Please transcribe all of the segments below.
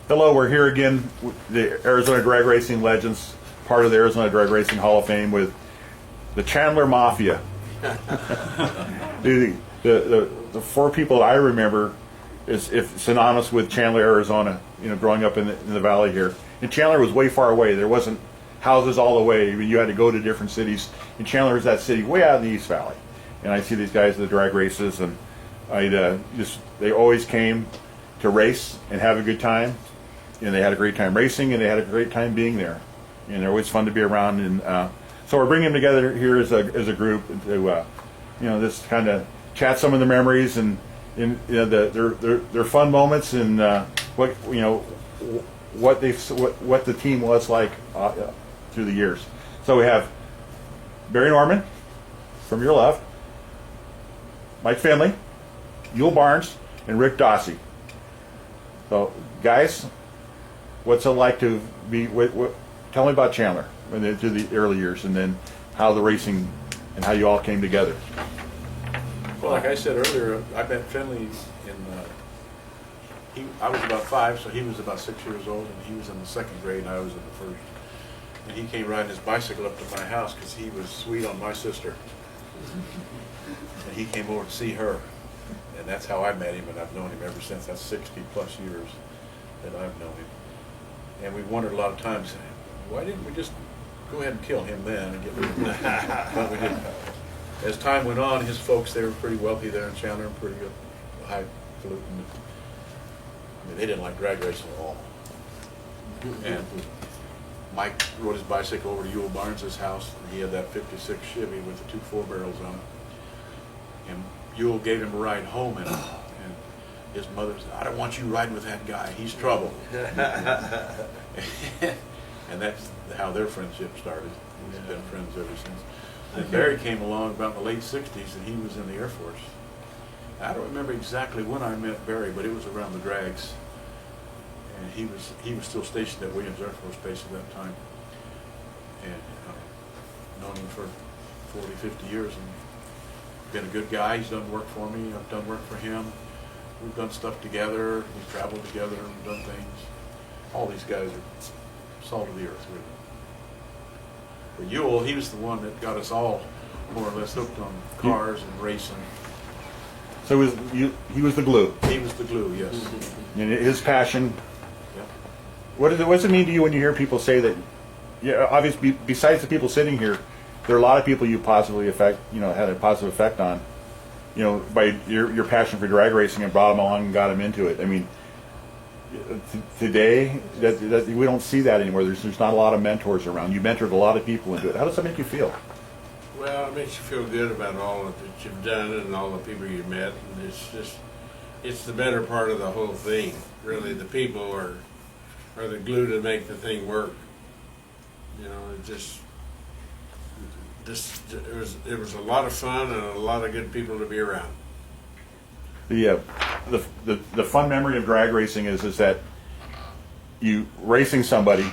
Hello, we're here again with the Arizona Drag Racing Legends, part of the Arizona Drag Racing Hall of Fame with the Chandler Mafia. the four people I remember is synonymous with Chandler, Arizona, you know, growing up in the valley here. And Chandler was way far away. There wasn't houses all the way. I mean, you had to go to different cities. And Chandler is that city way out in the East Valley. And I see these guys at the drag races, and they always came to race and have a good time. And they had a great time racing, and they had a great time being there. And they're always fun to be around. And so we're bringing them together here as a group to just kind of chat some of the memories and their fun moments and what the team was like through the years. So we have Barry Norman from your left, Mike Finley, Yule Barnes, and Rick Dossie. So guys, what's it like to be? Tell me about Chandler through the early years, and then how the racing and how you all came together. Well, like I said earlier, I met Finley I was about 5, so he was about 6 years old, and he was in the 2nd grade, and I was in the 1st. And he came riding his bicycle up to my house because he was sweet on my sister. And he came over to see her. And that's how I met him, and I've known him ever since. That's 60 plus years that I've known him. And we wondered a lot of times, why didn't we just go ahead and kill him then and get rid of him? But we didn't. As time went on, his folks, they were pretty wealthy there in Chandler and pretty highfalutin. I mean, they didn't like drag racing at all. And Mike rode his bicycle over to Yule Barnes' house, and he had that 56 Chevy with the 2 4-barrels on it. And Yule gave him a ride home, and his mother said, "I don't want you riding with that guy. He's trouble." And that's how their friendship started. We've been friends ever since. And Barry came along about in the late 60s, and he was in the Air Force. I don't remember exactly when I met Barry, but it was around the drags. And he was still stationed at Williams Air Force Base at that time. And known him for 40, 50 years, and been a good guy. He's done work for me. I've done work for him. We've done stuff together. We've traveled together. We've done things. All these guys are salt of the earth, really. But Yule, he was the one that got us all more or less hooked on cars and racing. So he was the glue. He was the glue, yes. And his passion. Yeah. What does it mean to you when you hear people say that? Yeah, obviously, besides the people sitting here, there are a lot of people you positively had a positive effect on, by your passion for drag racing and brought them along and got them into it. I mean, today that we don't see that anymore. There's not a lot of mentors around. You mentored a lot of people into it. How does that make you feel? Well, it makes you feel good about all that you've done and all the people you've met, and it's the better part of the whole thing. Really, the people are the glue to make the thing work. It was a lot of fun and a lot of good people to be around. The fun memory of drag racing is that you racing somebody,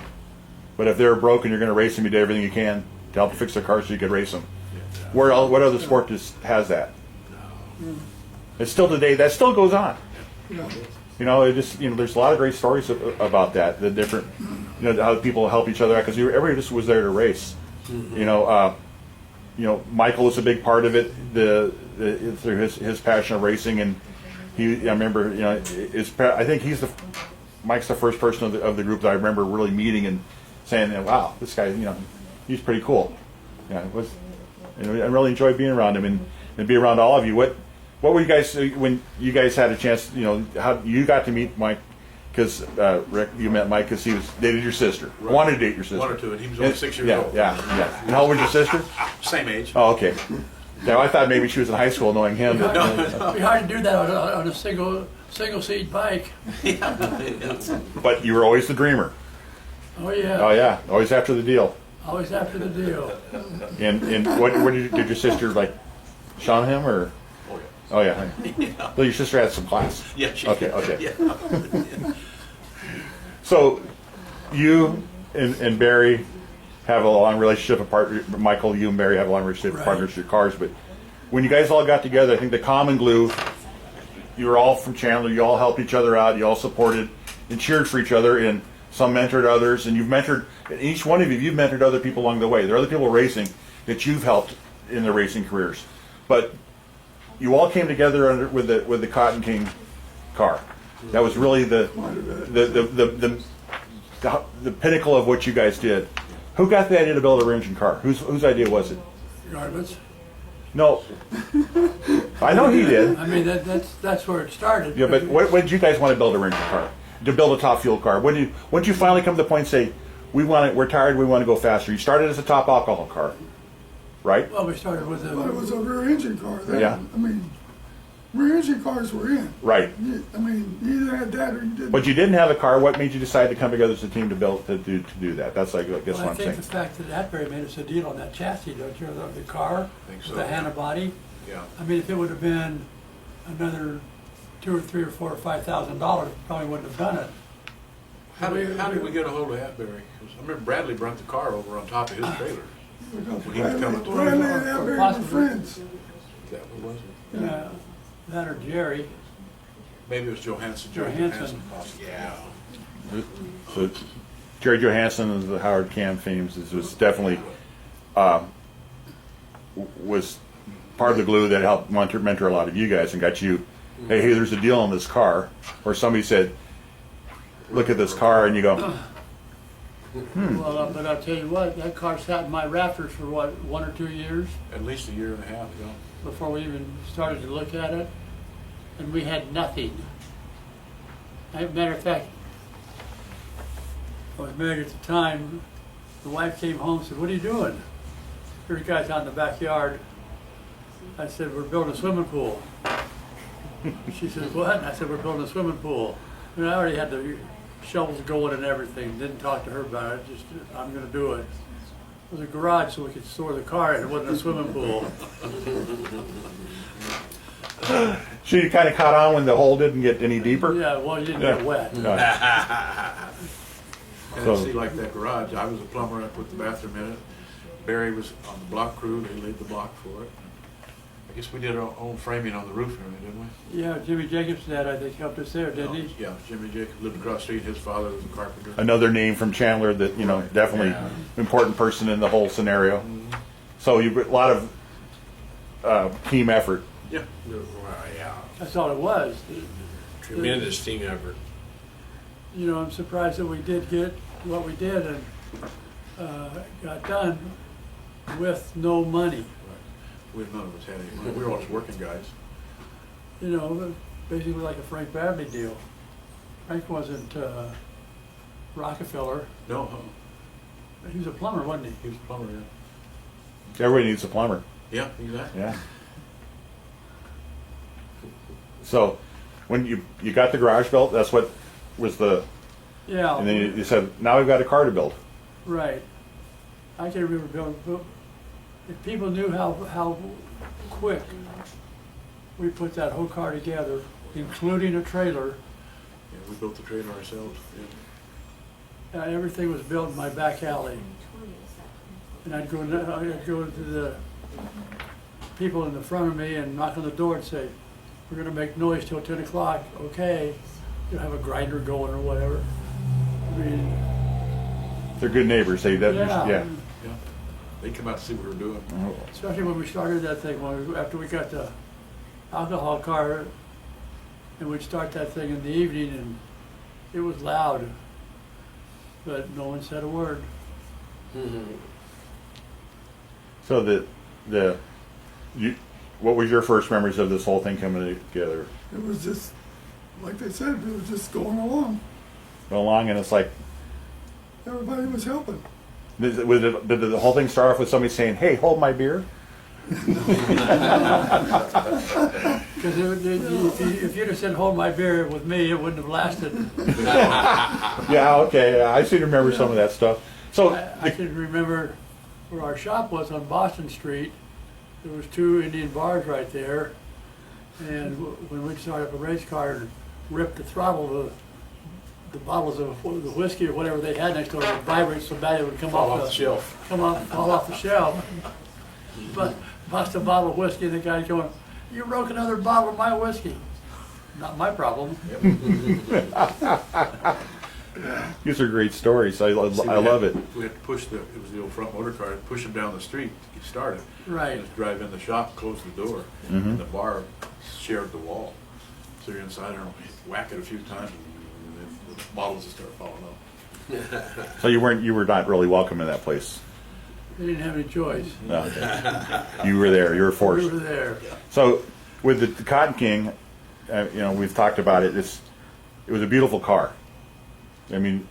but if they're broken, you're going to race them. You do everything you can to help fix their car so you could race them. Yeah. What other sport has that? No. It's still today. That still goes on. Yeah. There's a lot of great stories about that. The different, how people help each other out because everybody just was there to race. Mm-hmm. Michael was a big part of it. Through his passion of racing, and I remember, I think Mike's the first person of the group that I remember really meeting and saying, "Wow, this guy, he's pretty cool." Yeah, it was. I really enjoyed being around him and be around all of you. What were you guys when you guys had a chance? How you got to meet Mike? Because Rick, you met Mike because he dated your sister. Right. Wanted to date your sister. Wanted to, and he was only 6 years old. Yeah. And how old was your sister? Same age. Oh, okay. Yeah, I thought maybe she was in high school knowing him. It'd be hard to do that on a single seat bike. But you were always the dreamer. Oh yeah. Oh yeah, always after the deal. Always after the deal. And what did your sister shun him or? Oh yeah. Well, your sister had some class. Yeah. She Okay. Yeah. So, you and Barry have a long relationship. Michael, you and Barry have a long relationship, partners with cars. But when you guys all got together, I think the common glue, you were all from Chandler. You all helped each other out. You all supported and cheered for each other, and some mentored others, and each one of you've mentored other people along the way. There are other people racing that you've helped in their racing careers, but you all came together with the Cotton King car. That was really the pinnacle of what you guys did. Who got the idea to build a rear engine car? Whose idea was it? Garbage. No, I know he did. I mean, that's where it started. Yeah, but when did you guys want to build a rear engine car? To build a top fuel car? When did you finally come to the point and say, we're tired, we want to go faster? You started as a top alcohol car, right? Well, we started with But it was a a rear engine car. Yeah. I mean, rear engine cars were in. Right. I mean, you either had that or you didn't. But you didn't have a car. What made you decide to come together as a team to do that? That's like, I guess well, what I I'm think saying. the fact that Atbury made us a deal on that chassis, don't you? The car, I think so. the Hannah body. Yeah. I mean, if it would have been another $2 or $3 or $4 or $5,000, probably wouldn't have done it. How did we get a hold of Atbury? 'Cause I remember Bradley brought the car over on top of his trailer. Because When he was coming to- Bradley and Atbury were Possibly. friends. Is that what was it? Yeah, that or Jerry. Maybe it was Johansson. Jerry Johansson. possibly. Yeah. So Jerry Johansson and the Howard Cam themes was definitely was part of the glue that helped mentor a lot of you guys and got you, hey, there's a deal on this car. Or somebody said, look at this car, and you go, Well, but I'll tell you what, that car sat in my rafters for what, 1 or 2 years At least a year and a half ago. before we even started to look at it, and we had nothing. As a matter of fact, I was married at the time. The wife came home and said, "What are you doing?" Here, guys out in the backyard. I said, "We're building a swimming pool." She said, "What?" And I said, "We're building a swimming pool." And I already had the shovels going and everything. Didn't talk to her about it. Just, I'm going to do it. It was a garage so we could store the car in. It wasn't a swimming pool. so you kind of caught on when the hole didn't get any deeper? Yeah, well, you didn't get wet. And So- see, like that garage, I was a plumber, I put the bathroom in it. Barry was on the block crew, they laid the block for it. I guess we did our own framing on the roof and everything, didn't we? Yeah, Jimmy Jacobs' dad, I think, helped us there, didn't he? Yeah, Jimmy Jacobs lived across the street, his father was a carpenter. Another name from Chandler that, definitely important person in the whole scenario. So you a lot of team effort. Yeah. Well, yeah, That's all it was. tremendous team effort. You know, I'm surprised that we did get what we did and got done with no money. None of us had any money, we were all just working guys. You know, basically like a Frank Bradley deal. Frank wasn't Rockefeller. No, He was a plumber, wasn't he? he was a plumber, yeah. Everybody needs a plumber. Yeah, exactly. Yeah. So when you got the garage built, that's what was Yeah. and then you said, now we've got a car to build. Right. I can remember building. If people knew how quick we put that whole car together, including a trailer, Yeah, we built the trailer ourselves, yeah. everything was built in my back alley. And I'd go to the people in the front of me and knock on the door and say, "We're going to make noise till 10 o'clock. Okay." You'll have a grinder going or whatever. I mean, They're good neighbors. yeah. Yeah. They come out to see what we're doing. Especially when we started that thing, after we got the alcohol car, and we'd start that thing in the evening, and it was loud, but no one said a word. So what was your first memories of this whole thing coming together? It was just, like they said, it was just going along. Went along, and it's like, Everybody was helping. did the whole thing start off with somebody saying, "Hey, hold my beer"? Because if you'd have said, "Hold my beer" with me, it wouldn't have lasted. Yeah, okay. I seem to remember some of that stuff. So I can remember where our shop was on Boston Street. There was 2 Indian bars right there, and when we'd start up a race car and rip the throttle, the bottles of the whiskey or whatever they had next door would vibrate so bad it would come Fall off off the shelf. fall off the shelf. But bust a bottle of whiskey, and the guy's going, "You broke another bottle of my whiskey." Not my problem. These are great stories. I See, love it. We had to push it was the old front motor car, push him down the street to get started. Right. Just drive in the shop, close the door, and the bar shared the wall. So you're inside there, whack it a few times, and the bottles will start falling off. So you were not really welcome in that place. They didn't have any choice. No. You were there. You were forced. We were there. So with the Cotton King, you know, we've talked about it. It was a beautiful car. I mean,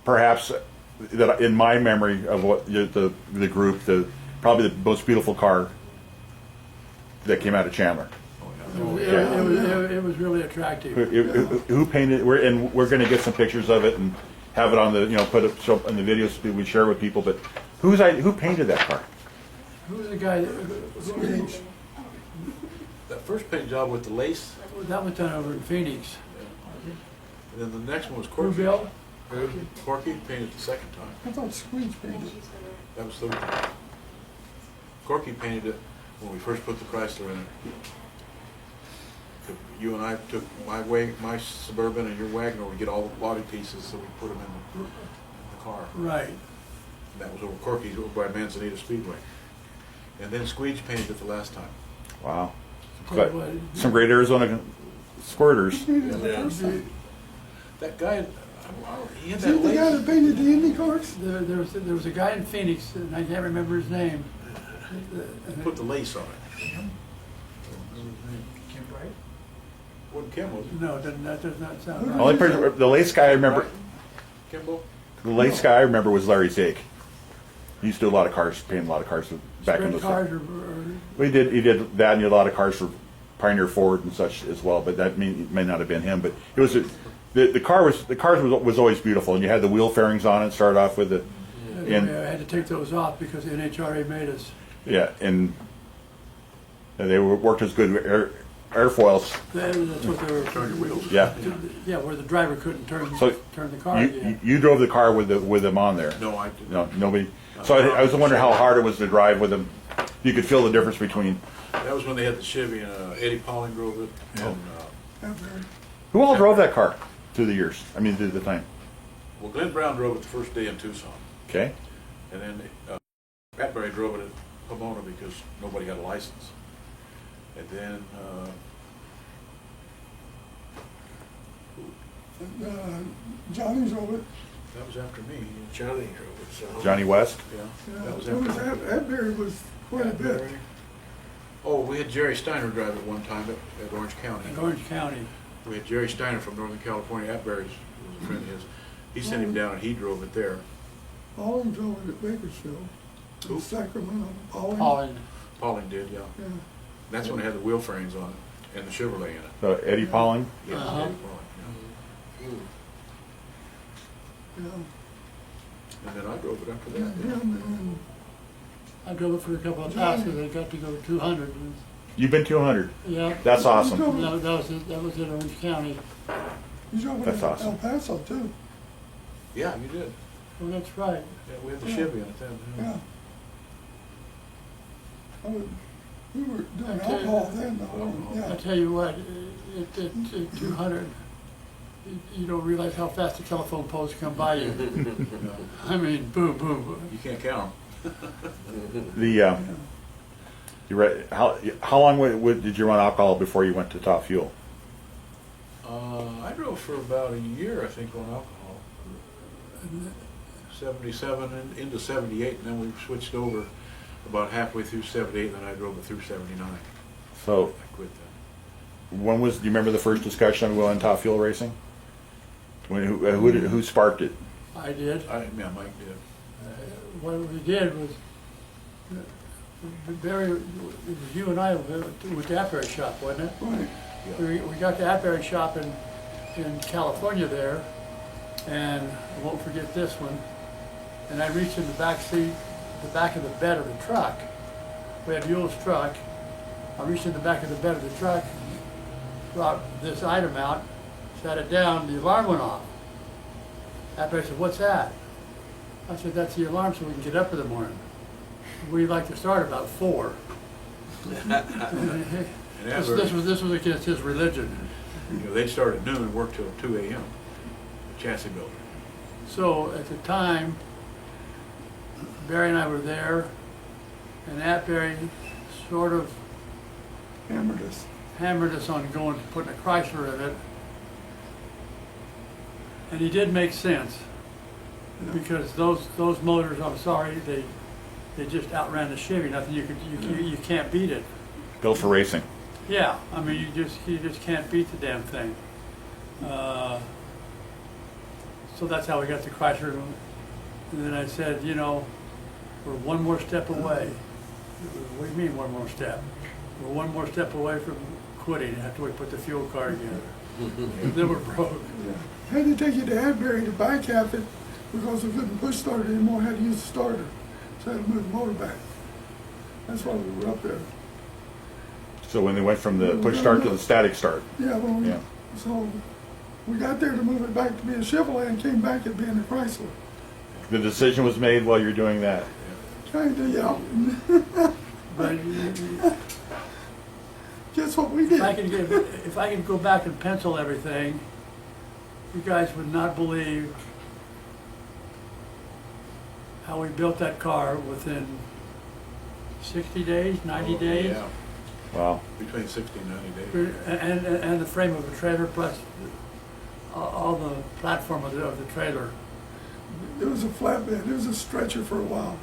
perhaps that in my memory of what the group, probably the most beautiful car that came out of Chandler. It was really attractive. Who painted? And we're going to get some pictures of it and have it on the put it show in the videos we share with people. But who painted that car? Who was the guy that That first paint job with the lace, that was done over in Phoenix? and then the next one was Who, Corky. Bill? Corky painted the second time. I thought Squeeze painted. That was third time. Corky painted it when we first put the Chrysler in it. You and I took my Suburban and your Wagner, we get all the body pieces, so we put them in the car. Right. And that was over Corky's over by Manzanita Speedway. And then Squeege painted it the last time. Wow. Tell But you what, some great Arizona squirters. That guy, he had Is he that the guy lace. that painted the Indy cars? there was a guy in Phoenix, and I can't remember his name. Put the lace on it. Wasn't Kim, was it? No, that does not sound Who- right. Only person, the lace guy I remember. Kimball? The lace guy I remember was Larry Zake. He used to do a lot of cars, paint a lot of cars back in Sprint those cars days. or He did that, and he did a lot of cars for Pioneer Ford and such as well. But that may not have been him. But it was the car was always beautiful, and you had the wheel fairings on it. Started off with the I and had to take those off because the NHRA made us. yeah, and they worked as good airfoils. That's what they were. Turn your wheels. Yeah. Yeah, where the driver couldn't turn So the car. You drove the car with them on there. No, I didn't. No, nobody. So I was wondering how hard it was to drive with them. You could feel the difference between. That was when they had the Chevy, and Eddie Pauling drove it. And, Who all drove that car through the years? I mean, through the time. well, Glenn Brown drove it the first day in Tucson. Okay. And then Pat Berry drove it at Pomona because nobody had a license. And then Johnny drove it. that was after me. Johnny drove it, so. Johnny West. Yeah, Yeah, that was it was after me. Adbury was quite a Pat bit. Berry. Oh, we had Jerry Steiner drive it one time at Orange County. In Orange County. We had Jerry Steiner from Northern California. Atbury's was a friend of his. He sent him down and he drove it there. Pauling drove it at Bakersfield. Who? In Sacramento. Pauling. Pauling. Pauling did, yeah. Yeah. That's when it had the wheel fairings on it and the Chevrolet in it. So Eddie Pauling. Yeah, Uh-huh. Eddie Pauling, Yeah. yeah. And then I drove it after Yeah, that. him and then I drove it for a couple of passes. I got to go 200. You've been 200. Yeah. That's awesome. That was in Orange County. you drove it That's at awesome. El Paso too. Yeah, you did. Oh, that's right. Yeah, we had the Chevy in it then. Yeah. We were doing Okay. alcohol then though. I Yeah. tell you what, at 200, you don't realize how fast the telephone poles come by you. I mean, boom, boom, boom. You can't count The you read how long did you run alcohol before you went to Top Fuel? them. I drove for about a year, I think, on alcohol. 77 and into 78, and then we switched over about halfway through 78, and then I drove it through 79. So I quit then. do you remember the first discussion on going Top Fuel racing? Who sparked it? I did. Yeah, Mike did. What we did was, Barry, it was you and I with the Atbury shop, wasn't it? Right. We got the Atbury shop in California there, and I won't forget this one. And I reached in the back seat, the back of the bed of the truck. We had Buell's truck. I reached in the back of the bed of the truck, brought this item out, sat it down, the alarm went off. Atbury said, "What's that?" I said, "That's the alarm so we can get up in the morning. We like to start about 4. And This was against his religion. they'd start at noon and work till 2 a.m. The chassis builder. So at the time, Barry and I were there, and Atbury sort of Hammered us. hammered us on going to putting a Chrysler in it. And he did make sense, because those motors, I'm sorry, they just outran the Chevy. Nothing you can't beat it. Built for racing. Yeah, I mean you just can't beat the damn thing. So that's how we got the Chrysler. And then I said, we're one more step away. What do you mean one more step? We're one more step away from quitting after we put the fuel car together. Then we're broke. Yeah. Had to take you to Adbury to bike half it because we couldn't push start it anymore. Had to use the starter. So I had to move the motor back. That's why we were up there. So when they went from the push start to the static start. Yeah, well, Yeah. so we got there to move it back to be a Chevrolet and came back at being a Chrysler. The decision was made while you're doing that. Kinda, yeah. But Guess what we did? if I could go back and pencil everything, you guys would not believe how we built that car within 60 days, 90 days. Yeah, Wow. between 60 and 90 days. And the frame of the trailer plus all the platform of the trailer. It was a flatbed. It was a stretcher for a while.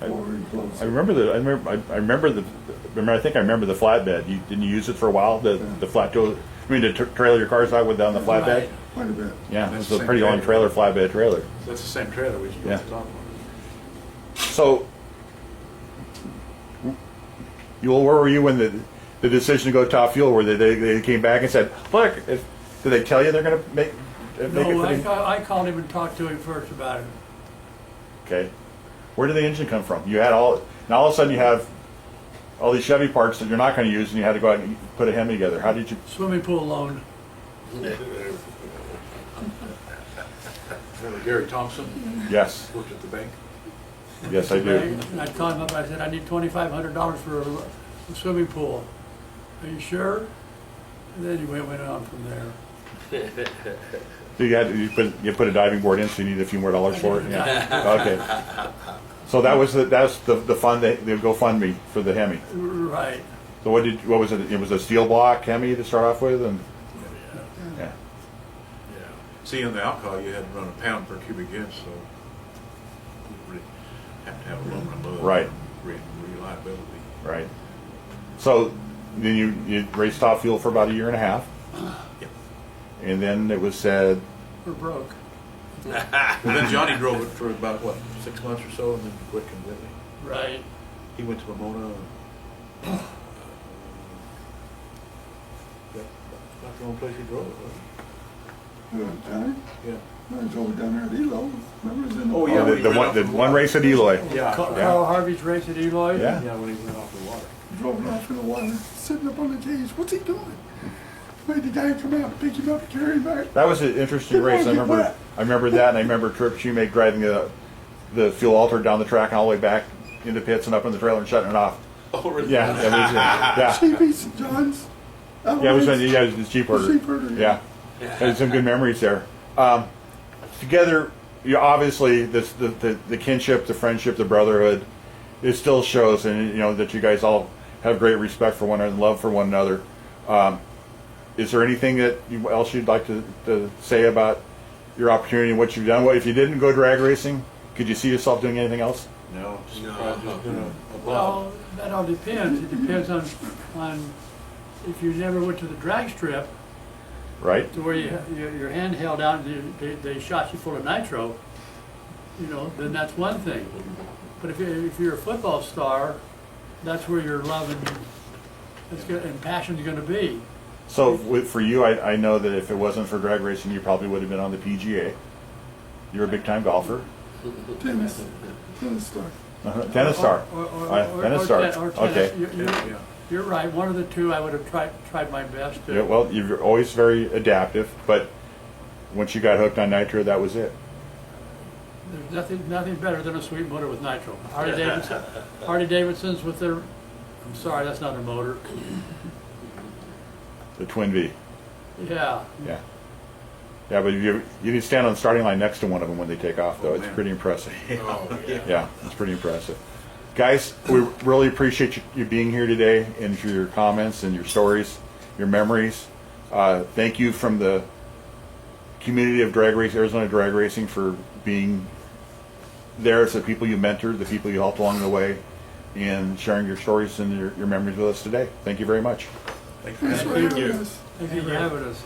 Before we closed. I remember I think I remember the flatbed. Didn't you use it for a while? The flat go. I mean, to trailer your cars out with down the flatbed. Right. Quite a bit. Yeah, it That's was the a same pretty long trailer. flatbed trailer. That's the same trailer we just built Yeah. the top one. So, where were you when the decision to go top fuel? Where they came back and said, "Look, did they tell you they're going to make it No, for I called him and talked to him first about it. Okay. Where did the engine come from? You had all of a sudden you have all these Chevy parts that you're not going to use, and you had to go out and put a Hemi together. How did you? Swimming pool loan. Remember Gary Thompson Yes, worked at the bank? yes, I do. And I called him up, I said, I need $2,500 for a swimming pool. Are you sure? And then he went on from there. So you put a diving board in, so you need a few more dollars for it. Yeah. Okay. So that's the fund the GoFundMe for the Hemi. Right. So what was it? It was a steel block Hemi to start off with, and yeah. Yeah. See, on the alcohol, you had to run a pound per cubic inch, so you really have to have aluminum mud. Right. Reliability. Right. So then you raced top fuel for about a year and a half, Yep. and then it was said, We're broke. Well, then Johnny drove it for about, 6 months or so, and then quit completely. Right. He went to Pomona. That's not the only place he drove it, was We went down. it? Yeah. I drove down there at Elo. Remember, it was in the Oh, yeah, the, when he ran off the the one water. race at Eloy. Yeah. Carl Harvey's race at Eloy. Yeah. Yeah, when he went off the water. Drove it off in the water, sitting up on the cage. What's he doing? Made the guy come out, pick him up, and carry him back. That was an interesting race. I remember that, and I remember Trip Shoemake driving the fuel altar down the track and all the way back into pits and up in the trailer and shutting it off. Oh, really? Yeah, that was yeah. Cheapies and Johns. Yeah, it was the cheap order. Cheap order, Yeah, had some good memories there. Together, obviously the kinship, the friendship, the brotherhood, it still shows, and that you guys all have great respect for one another and love for one another. Is there anything else you'd like to say about your opportunity and what you've done? If you didn't go drag racing, could you see yourself doing anything else? No. No. Just doing a blog. Well, that all depends. It depends on if you never went to the drag strip Right? to where your hand held out and they shot you full of nitro, then that's one thing. But if you're a football star, that's where your love and passion is going to be. So for you, I know that if it wasn't for drag racing, you probably would have been on the PGA. You're a big time golfer. Tennis star. Tennis star. Tennis star. Or tennis. Okay. Yeah. You're right. One of the two, I would have tried my best. Yeah, well, you're always very adaptive, but once you got hooked on nitro, that was it. There's nothing better than a sweet motor with nitro. Harley Davidson's with their. I'm sorry, that's not a motor. The Twin V. Yeah. Yeah. Yeah, but you need to stand on the starting line next to one of them when they take off, though. Oh, It's man. pretty impressive. Oh, yeah. Yeah, it's pretty impressive. Guys, we really appreciate you being here today and for your comments and your stories, your memories. Thank you from the community of drag race, Arizona Drag Racing, for being there. It's the people you mentored, the people you helped along the way, and sharing your stories and your memories with us today. Thank you very much. Thanks for Thanks having for me. having us. Thank you for having us.